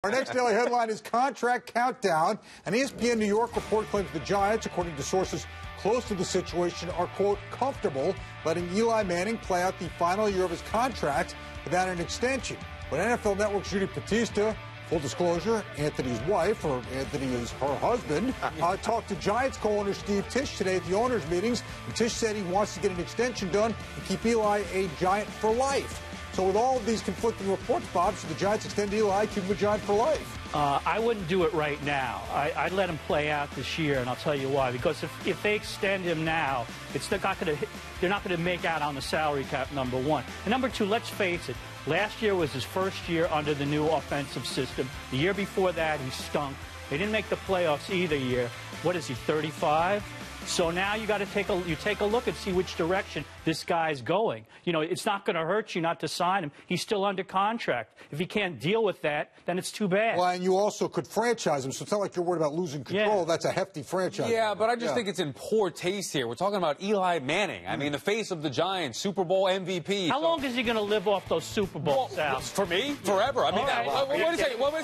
Our next daily headline is contract countdown. An ESPN New York report claims the Giants, according to sources close to the situation, are, quote, comfortable letting Eli Manning play out the final year of his contract without an extension. But NFL Network's Judy Battista, full disclosure, Anthony's wife, or Anthony is her husband, talked to Giants co-owner Steve Tisch today at the owners' meetings. And Tisch said he wants to get an extension done and keep Eli a Giant for life. So with all of these conflicting reports, Bob, should the Giants extend Eli, keep him a Giant for life? I wouldn't do it right now. I'd let him play out this year, and I'll tell you why. Because if they extend him now, they're not going to make out on the salary cap, number one. And number two, let's face it, last year was his first year under the new offensive system. The year before that, he stunk. They didn't make the playoffs either year. What is he, 35? So now you got to take a look and see which direction this guy's going. You know, it's not going to hurt you not to sign him. He's still under contract. If he can't deal with that, then it's too bad. Well, and you also could franchise him, so it's not like you're worried about losing control. Yeah. That's a hefty franchise. Yeah, but I just think it's in poor taste here. We're talking about Eli Manning. I mean, the face of the Giants, Super Bowl MVP. How long is he going to live off those Super Bowls, Sal? For me, forever. I mean,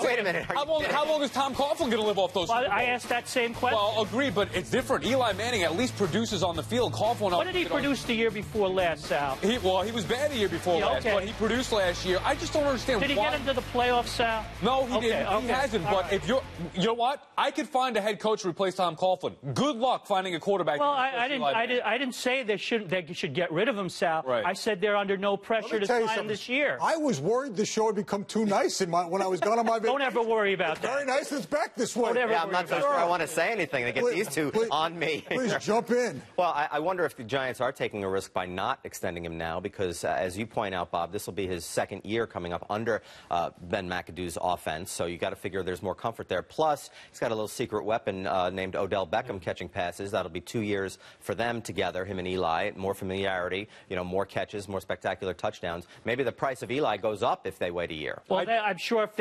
Wait a minute. How long is Tom Coughlin going to live off those Super Bowls? I asked that same question. Well, agree, but it's different. Eli Manning at least produces on the field. Coughlin. What did he produce the year before last, Sal? He was bad the year before last, but he produced last year. I just don't understand why. Did he get into the playoffs, Sal? No, he didn't. Okay. He hasn't. All but right. if you know what? I could find a head coach to replace Tom Coughlin. Good luck finding a quarterback. Well, I didn't say they should get rid of him, Sal. Right. I said they're under no pressure to sign him this year. I was worried the show had become too nice when I was gone on my vacation. Don't ever worry about that. Very nice. It's back this way. Yeah, I'm not so sure I want to say anything to get these two on me. Please jump in. Well, I wonder if the Giants are taking a risk by not extending him now because, as you point out, Bob, this will be his second year coming up under Ben McAdoo's offense, so you got to figure there's more comfort there. Plus, he's got a little secret weapon named Odell Beckham catching passes. That'll be 2 years for them together, him and Eli. More familiarity, more catches, more spectacular touchdowns. Maybe the price of Eli goes up if they wait a year. Well, I'm sure if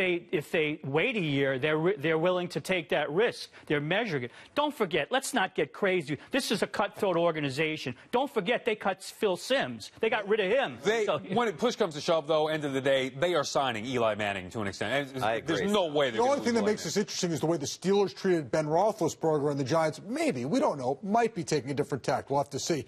they wait a year, they're willing to take that risk. They're measuring it. Don't forget, let's not get crazy. This is a cutthroat organization. Don't forget they cut Phil Simms. They got rid of him. When push comes to shove, though, end of the day, they are signing Eli Manning to an extent. There's no way they're The going only thing that makes Manning. this interesting is the way the Steelers treated Ben Roethlisberger, and the Giants, maybe, we don't know, might be taking a different tack. We'll have to see.